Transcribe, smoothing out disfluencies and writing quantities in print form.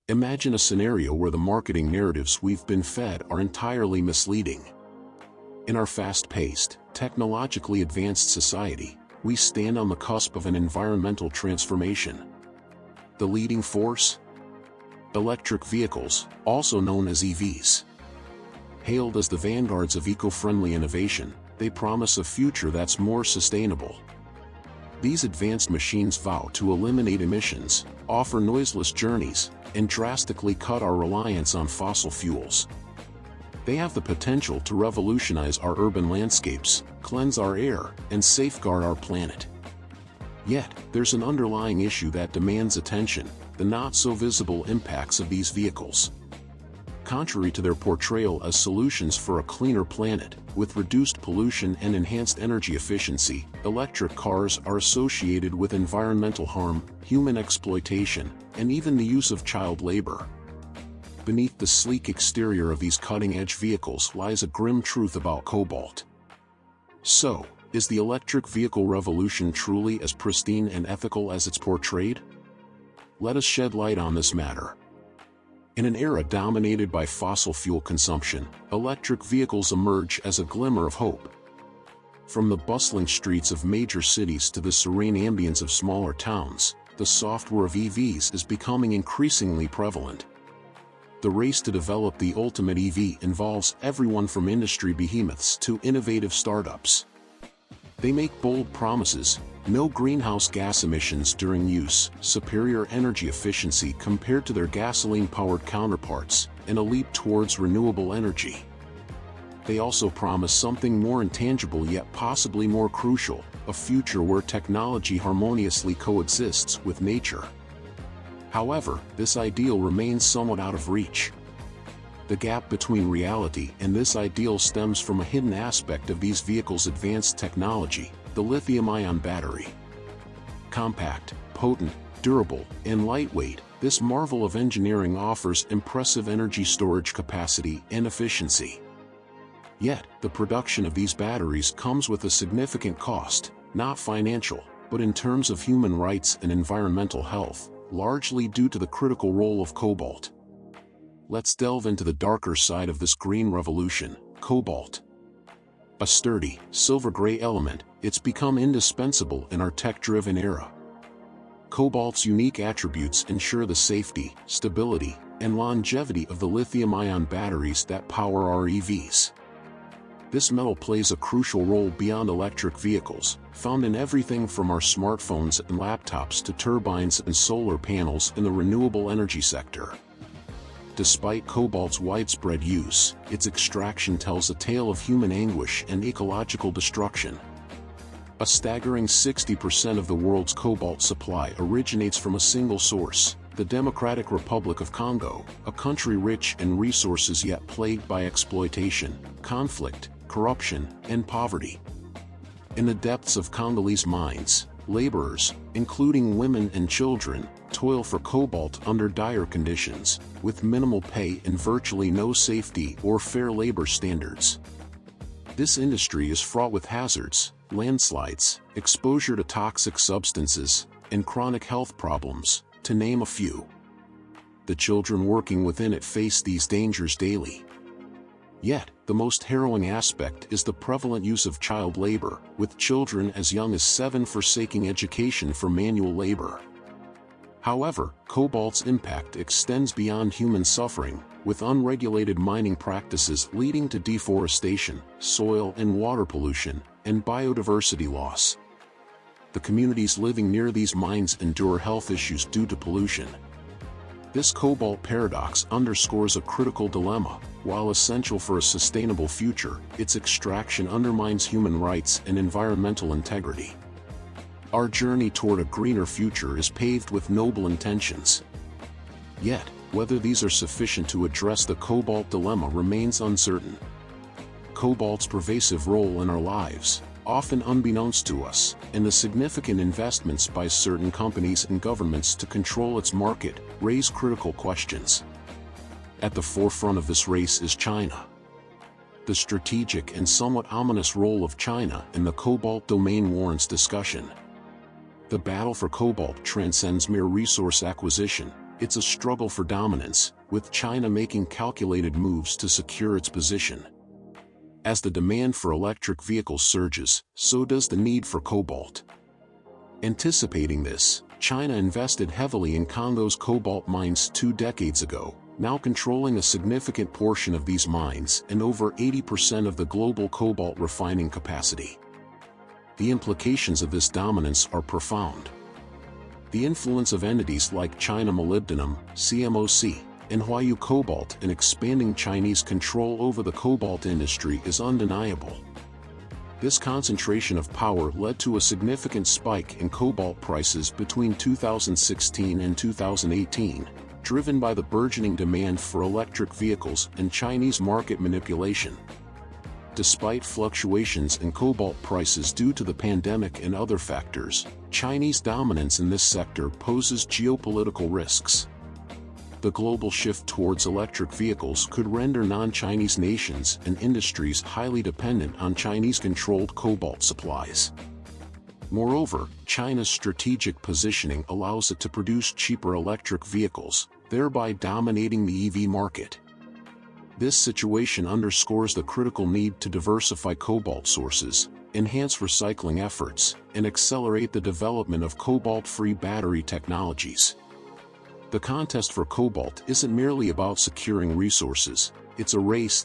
Imagine a scenario where the marketing narratives we've been fed are entirely misleading. In our fast-paced, technologically advanced society, we stand on the cusp of an environmental transformation. The leading force? Electric vehicles, also known as EVs. Hailed as the vanguards of eco-friendly innovation, they promise a future that's more sustainable. These advanced machines vow to eliminate emissions, offer noiseless journeys, and drastically cut our reliance on fossil fuels. They have the potential to revolutionize our urban landscapes, cleanse our air, and safeguard our planet. Yet, there's an underlying issue that demands attention: the not-so-visible impacts of these vehicles. Contrary to their portrayal as solutions for a cleaner planet, with reduced pollution and enhanced energy efficiency, electric cars are associated with environmental harm, human exploitation, and even the use of child labor. Beneath the sleek exterior of these cutting-edge vehicles lies a grim truth about cobalt. So, is the electric vehicle revolution truly as pristine and ethical as it's portrayed? Let us shed light on this matter. In an era dominated by fossil fuel consumption, electric vehicles emerge as a glimmer of hope. From the bustling streets of major cities to the serene ambience of smaller towns, the software of EVs is becoming increasingly prevalent. The race to develop the ultimate EV involves everyone from industry behemoths to innovative startups. They make bold promises: no greenhouse gas emissions during use, superior energy efficiency compared to their gasoline-powered counterparts, and a leap towards renewable energy. They also promise something more intangible yet possibly more crucial: a future where technology harmoniously coexists with nature. However, this ideal remains somewhat out of reach. The gap between reality and this ideal stems from a hidden aspect of these vehicles' advanced technology: the lithium-ion battery. Compact, potent, durable, and lightweight, this marvel of engineering offers impressive energy storage capacity and efficiency. Yet, the production of these batteries comes with a significant cost, not financial, but in terms of human rights and environmental health, largely due to the critical role of cobalt. Let's delve into the darker side of this green revolution: cobalt. A sturdy, silver-gray element, it's become indispensable in our tech-driven era. Cobalt's unique attributes ensure the safety, stability, and longevity of the lithium-ion batteries that power our EVs. This metal plays a crucial role beyond electric vehicles, found in everything from our smartphones and laptops to turbines and solar panels in the renewable energy sector. Despite cobalt's widespread use, its extraction tells a tale of human anguish and ecological destruction. A staggering 60% of the world's cobalt supply originates from a single source: the Democratic Republic of Congo, a country rich in resources yet plagued by exploitation, conflict, corruption, and poverty. In the depths of Congolese mines, laborers, including women and children, toil for cobalt under dire conditions, with minimal pay and virtually no safety or fair labor standards. This industry is fraught with hazards: landslides, exposure to toxic substances, and chronic health problems, to name a few. The children working within it face these dangers daily. Yet, the most harrowing aspect is the prevalent use of child labor, with children as young as 7 forsaking education for manual labor. However, cobalt's impact extends beyond human suffering, with unregulated mining practices leading to deforestation, soil and water pollution, and biodiversity loss. The communities living near these mines endure health issues due to pollution. This cobalt paradox underscores a critical dilemma: while essential for a sustainable future, its extraction undermines human rights and environmental integrity. Our journey toward a greener future is paved with noble intentions. Yet, whether these are sufficient to address the cobalt dilemma remains uncertain. Cobalt's pervasive role in our lives, often unbeknownst to us, and the significant investments by certain companies and governments to control its market, raise critical questions. At the forefront of this race is China. The strategic and somewhat ominous role of China in the cobalt domain warrants discussion. The battle for cobalt transcends mere resource acquisition. It's a struggle for dominance, with China making calculated moves to secure its position. As the demand for electric vehicles surges, so does the need for cobalt. Anticipating this, China invested heavily in Congo's cobalt mines 2 decades ago, now controlling a significant portion of these mines and over 80% of the global cobalt refining capacity. The implications of this dominance are profound. The influence of entities like China Molybdenum, CMOC, and Huayu Cobalt in expanding Chinese control over the cobalt industry is undeniable. This concentration of power led to a significant spike in cobalt prices between 2016 and 2018, driven by the burgeoning demand for electric vehicles and Chinese market manipulation. Despite fluctuations in cobalt prices due to the pandemic and other factors, Chinese dominance in this sector poses geopolitical risks. The global shift towards electric vehicles could render non-Chinese nations and industries highly dependent on Chinese-controlled cobalt supplies. Moreover, China's strategic positioning allows it to produce cheaper electric vehicles, thereby dominating the EV market. This situation underscores the critical need to diversify cobalt sources, enhance recycling efforts, and accelerate the development of cobalt-free battery technologies. The contest for cobalt isn't merely about securing resources, it's a race